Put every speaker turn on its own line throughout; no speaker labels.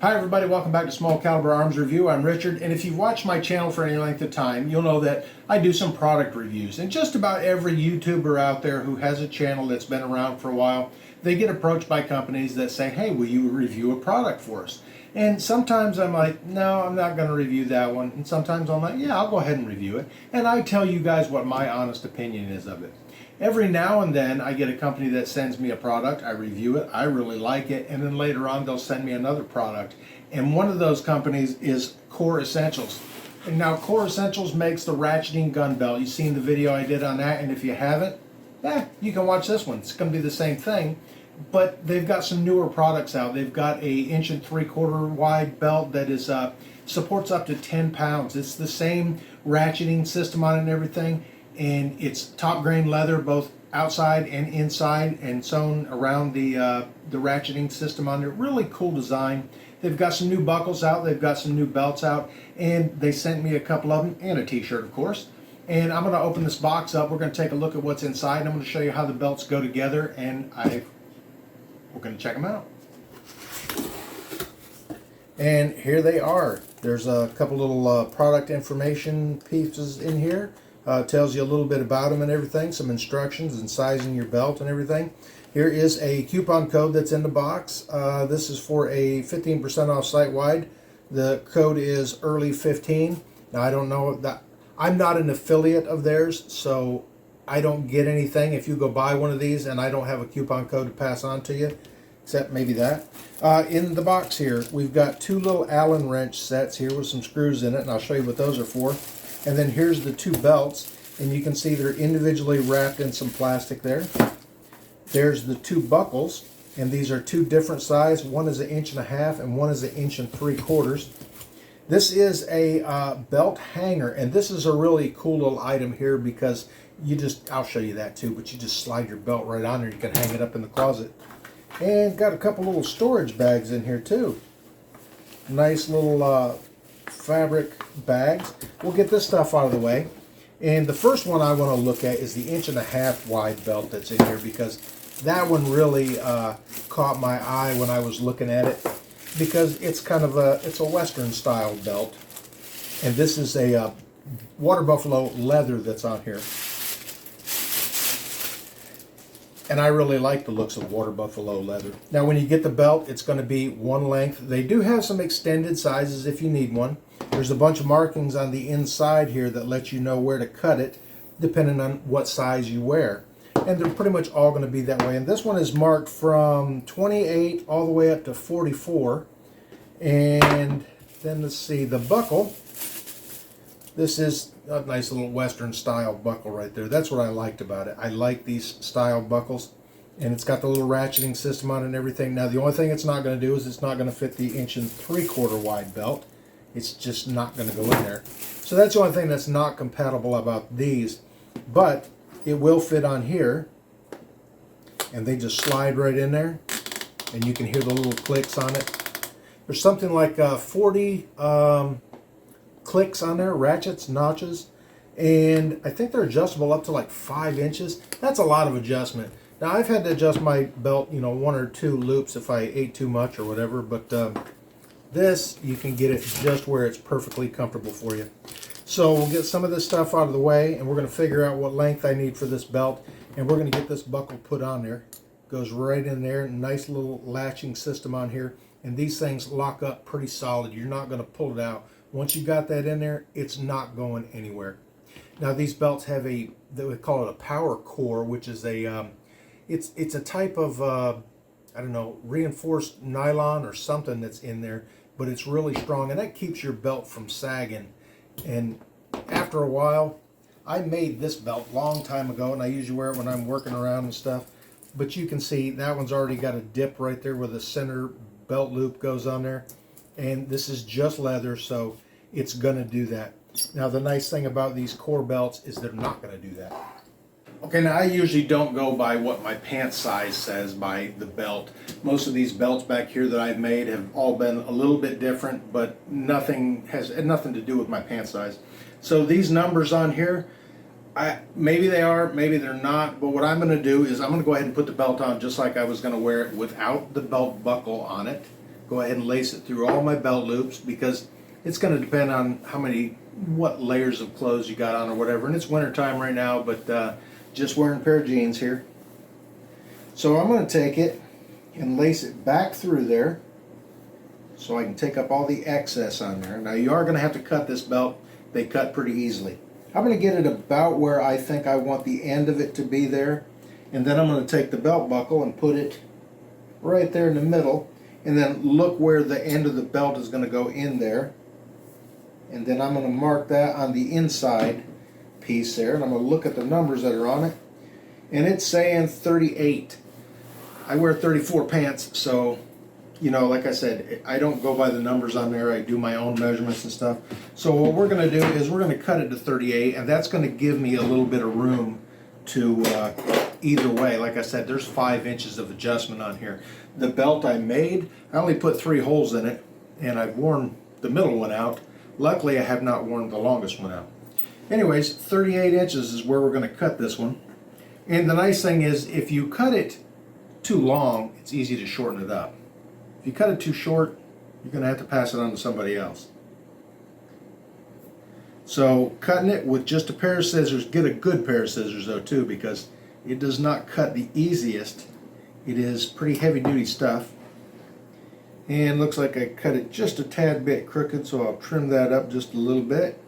Hi everybody, welcome back to Small Caliber Arms Review. I'm Richard, and if you've watched my channel for any length of time, you'll know that I do some product reviews. And just about every YouTuber out there who has a channel that's been around for a while, they get approached by companies that say, hey, will you review a product for us? And sometimes I'm like, no, I'm not going to review that one. And sometimes I'm like, yeah, I'll go ahead and review it. And I tell you guys what my honest opinion is of it. Every now and then I get a company that sends me a product, I review it, I really like it, and then later on they'll send me another product. And one of those companies is Core Essentials. And now Core Essentials makes the ratcheting gun belt. You've seen the video I did on that, and if you haven't, you can watch this one. It's going to be the same thing, but they've got some newer products out. They've got a 1 3/4 wide belt that is supports up to 10 pounds. It's the same ratcheting system on it and everything. And it's top grain leather both outside and inside and sewn around the ratcheting system on there. Really cool design. They've got some new buckles out, they've got some new belts out, and they sent me a couple of them and a t-shirt, of course. And I'm going to open this box up. We're going to take a look at what's inside. I'm going to show you how the belts go together, and we're going to check them out. And here they are. There's a couple little product information pieces in here. Tells you a little bit about them and everything, some instructions and sizing your belt and everything. Here is a coupon code that's in the box. This is for a 15% off site-wide. The code is early15. Now I don't know that I'm not an affiliate of theirs, so I don't get anything if you go buy one of these and I don't have a coupon code to pass on to you, except maybe that. In the box here, we've got two little Allen wrench sets here with some screws in it, and I'll show you what those are for. And then here's the two belts, and you can see they're individually wrapped in some plastic there. There's the two buckles, and these are two different sizes. One is 1.5 inches and one is 1 3/4 inches. This is a belt hanger, and this is a really cool little item here because I'll show you that too, but you just slide your belt right on there. You can hang it up in the closet. And got a couple little storage bags in here too. Nice little fabric bags. We'll get this stuff out of the way. And the first one I want to look at is the 1.5 inch wide belt that's in here, because that one really caught my eye when I was looking at it, because it's kind of it's a Western style belt, and this is a water buffalo leather that's on here. And I really like the looks of water buffalo leather. Now when you get the belt, it's going to be one length. They do have some extended sizes if you need one. There's a bunch of markings on the inside here that let you know where to cut it depending on what size you wear. And they're pretty much all going to be that way. And this one is marked from 28 all the way up to 44. And then let's see, the buckle. This is a nice little Western style buckle right there. That's what I liked about it. I like these style buckles. And it's got the little ratcheting system on it and everything. Now the only thing it's not going to do is it's not going to fit the 1 3/4 inch wide belt. It's just not going to go in there. So that's the only thing that's not compatible about these. But it will fit on here. And they just slide right in there. And you can hear the little clicks on it. There's something like 40 clicks on there, ratchets, notches. And I think they're adjustable up to like 5 inches. That's a lot of adjustment. Now I've had to adjust my belt, 1 or 2 loops if I ate too much or whatever. But this, you can get it just where it's perfectly comfortable for you. So we'll get some of this stuff out of the way, and we're going to figure out what length I need for this belt, and we're going to get this buckle put on there. Goes right in there, nice little latching system on here, and these things lock up pretty solid. You're not going to pull it out. Once you got that in there, it's not going anywhere. Now these belts have they would call it a power core, which is it's a type of I don't know, reinforced nylon or something that's in there, but it's really strong, and that keeps your belt from sagging. And after a while, I made this belt a long time ago, and I usually wear it when I'm working around and stuff. But you can see that one's already got a dip right there where the center belt loop goes on there. And this is just leather, so it's going to do that. Now the nice thing about these core belts is they're not going to do that. Okay, now I usually don't go by what my pant size says by the belt. Most of these belts back here that I've made have all been a little bit different, but nothing has nothing to do with my pant size. So these numbers on here, maybe they are, maybe they're not, but what I'm going to do is I'm going to go ahead and put the belt on just like I was going to wear it without the belt buckle on it. go ahead and lace it through all my belt loops, because it's going to depend on what layers of clothes you got on or whatever. And it's winter time right now, but just wearing a pair of jeans here. So I'm going to take it and lace it back through there so I can take up all the excess on there. Now you are going to have to cut this belt. They cut pretty easily. I'm going to get it about where I think I want the end of it to be there, and then I'm going to take the belt buckle and put it right there in the middle, and then look where the end of the belt is going to go in there, and then I'm going to mark that on the inside piece there, and I'm going to look at the numbers that are on it, and it's saying 38. I wear 34 pants, so you know, like I said, I don't go by the numbers on there. I do my own measurements and stuff. So what we're going to do is we're going to cut it to 38, and that's going to give me a little bit of room to either way. Like I said, there's 5 inches of adjustment on here. The belt I made, I only put 3 holes in it, and I've worn the middle one out. Luckily, I have not worn the longest one out. Anyways, 38 inches is where we're going to cut this one. And the nice thing is, if you cut it too long, it's easy to shorten it up. If you cut it too short, you're going to have to pass it on to somebody else. So cutting it with just a pair of scissors, get a good pair of scissors though too, because it does not cut the easiest. It is pretty heavy duty stuff. And looks like I cut it just a tad bit crooked, so I'll trim that up just a little bit.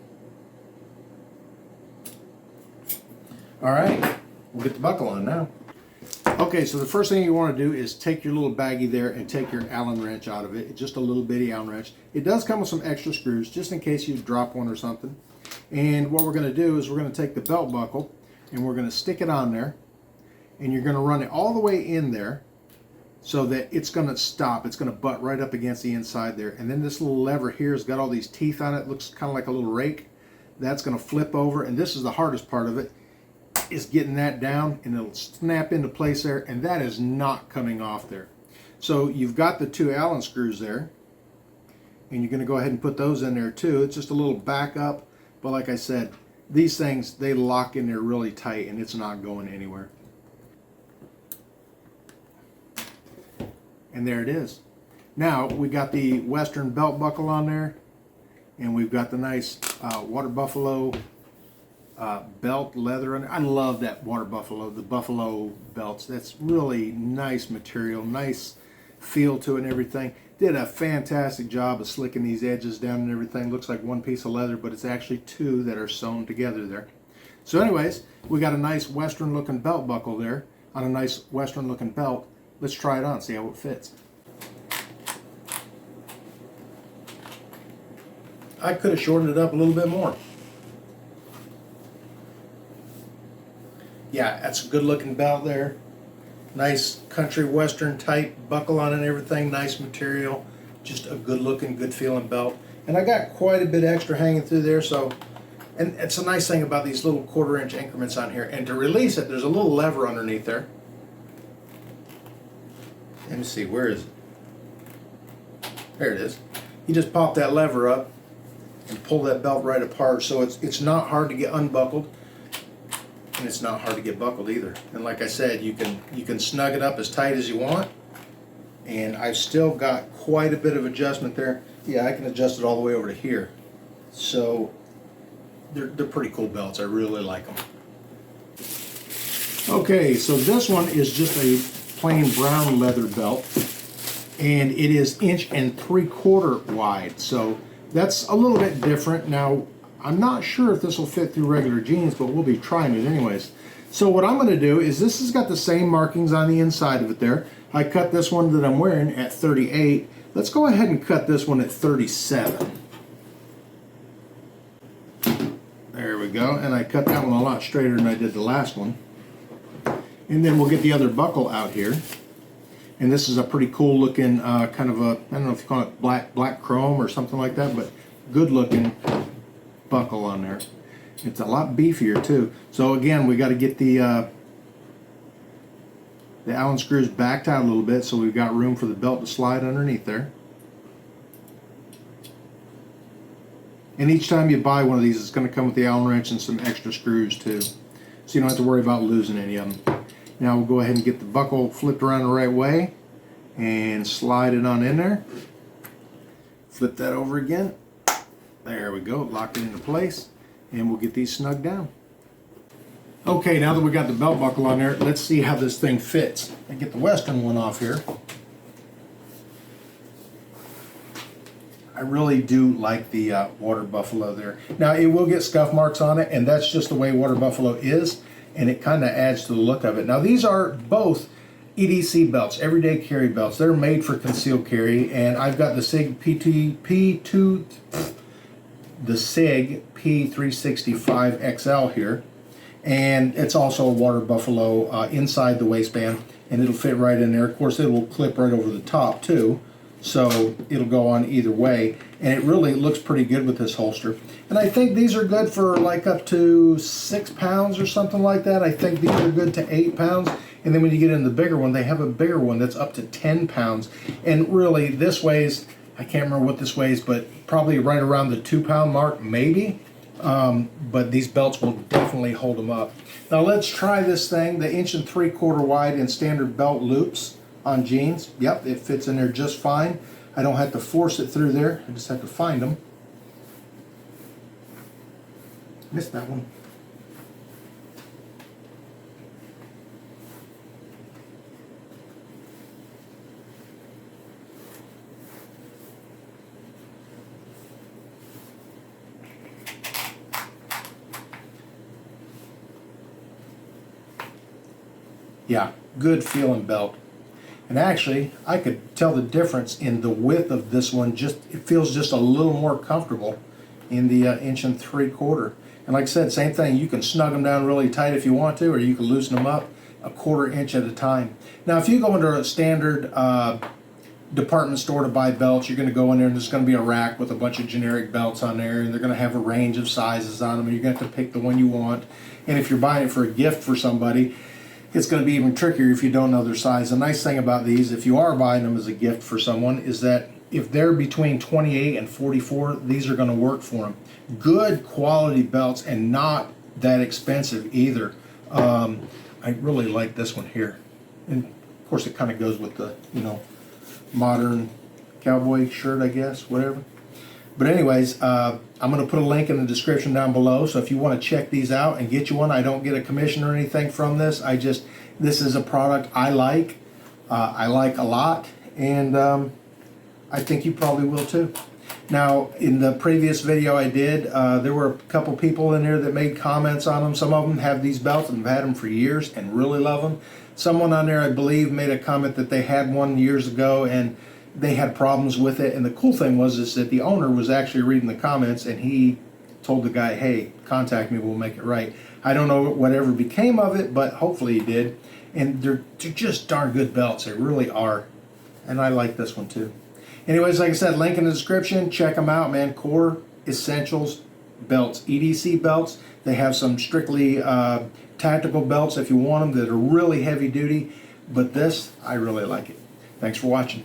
Alright, we'll get the buckle on now. Okay, so the first thing you want to do is take your little baggie there and take your Allen wrench out of it. Just a little bitty Allen wrench. It does come with some extra screws, just in case you drop one or something. And what we're going to do is we're going to take the belt buckle and we're going to stick it on there. And you're going to run it all the way in there so that it's going to stop. It's going to butt right up against the inside there. And then this little lever here has got all these teeth on it. Looks kind of like a little rake. That's going to flip over, and this is the hardest part of it, is getting that down, and it'll snap into place there, and that is not coming off there. So you've got the 2 Allen screws there, and you're going to go ahead and put those in there too. It's just a little backup, but like I said, these things, they lock in there really tight, and it's not going anywhere. And there it is. Now we got the Western belt buckle on there, and we've got the nice Water Buffalo belt leather. I love that Water Buffalo, the Buffalo belts. That's really nice material, nice feel to it and everything. Did a fantastic job of slicking these edges down and everything. Looks like one piece of leather, but it's actually 2 that are sewn together there. So anyways, we got a nice Western looking belt buckle there on a nice Western looking belt. Let's try it on, see how it fits. I could have shortened it up a little bit more. Yeah, that's a good looking belt there. Nice country western type buckle on it and everything. Nice material. Just a good looking, good feeling belt. And I got quite a bit extra hanging through there, so, and it's a nice thing about these little 1/4 inch increments on here. And to release it, there's a little lever underneath there. Let me see, where is it? There it is. You just pop that lever up and pull that belt right apart, so it's not hard to get unbuckled. And it's not hard to get buckled either. And like I said, you can snug it up as tight as you want. And I've still got quite a bit of adjustment there. Yeah, I can adjust it all the way over to here. So they're pretty cool belts. I really like them. Okay, so this one is just a plain brown leather belt, and it is 1 3/4 wide. So that's a little bit different. Now, I'm not sure if this will fit through regular jeans, but we'll be trying it anyways. So what I'm going to do is, this has got the same markings on the inside of it there. I cut this one that I'm wearing at 38. Let's go ahead and cut this one at 37. There we go. And I cut that one a lot straighter than I did the last one. And then we'll get the other buckle out here. And this is a pretty cool looking kind of a, I don't know if you call it black chrome or something like that, but good looking buckle on there. It's a lot beefier too. So again, we got to get the Allen screws backed out a little bit, so we've got room for the belt to slide underneath there. And each time you buy one of these, it's going to come with the Allen wrench and some extra screws too, so you don't have to worry about losing any of them. Now we'll go ahead and get the buckle flipped around the right way, and slide it on in there. Flip that over again. There we go, lock it into place, and we'll get these snug down. Okay, now that we got the belt buckle on there, let's see how this thing fits. I get the Western one off here. I really do like the Water Buffalo there. Now it will get scuff marks on it, and that's just the way Water Buffalo is, and it kind of adds to the look of it. Now these are both EDC belts, everyday carry belts. They're made for concealed carry, and I've got the SIG P365 XL here, and it's also a Water Buffalo inside the waistband, and it'll fit right in there. Of course, it will clip right over the top too, so it'll go on either way, and it really looks pretty good with this holster. And I think these are good for like up to 6 pounds or something like that. I think these are good to 8 pounds, and then when you get into the bigger one, they have a bigger one that's up to 10 pounds. And really, this weighs, I can't remember what this weighs, but probably right around the 2 pound mark, maybe. But these belts will definitely hold them up. Now let's try this thing, the 1 3/4 wide in standard belt loops on jeans. Yep, it fits in there just fine. I don't have to force it through there, I just have to find them. Missed that one. Yeah, good feeling belt. And actually, I could tell the difference in the width of this one. Just it feels just a little more comfortable in the 1 3/4. And like I said, same thing. You can snug them down really tight if you want to, or you can loosen them up 1/4 inch at a time. Now, if you go into a standard department store to buy belts, you're going to go in there and there's going to be a rack with a bunch of generic belts on there, and they're going to have a range of sizes on them, and you're going to have to pick the one you want. And if you're buying it for a gift for somebody, it's going to be even trickier if you don't know their size. The nice thing about these, if you are buying them as a gift for someone, is that if they're between 28 and 44, these are going to work for them. Good quality belts and not that expensive either. I really like this one here. And of course it kind of goes with the, you know, modern cowboy shirt, I guess, whatever. But anyways, I'm going to put a link in the description down below, so if you want to check these out and get you one, I don't get a commission or anything from this. This is a product I like a lot, and I think you probably will too. Now, in the previous video I did, there were a couple people in there that made comments on them. Some of them have these belts and have had them for years and really love them. Someone on there, I believe, made a comment that they had one years ago and they had problems with it. And the cool thing was that the owner was actually reading the comments, and he told the guy, hey, contact me, we'll make it right. I don't know whatever became of it, but hopefully he did. And they're just darn good belts. They really are. And I like this one too. Anyways, like I said, link in the description. Check them out, man. Core Essentials belts, EDC belts. They have some strictly tactical belts if you want them that are really heavy duty. But this, I really like it. Thanks for watching.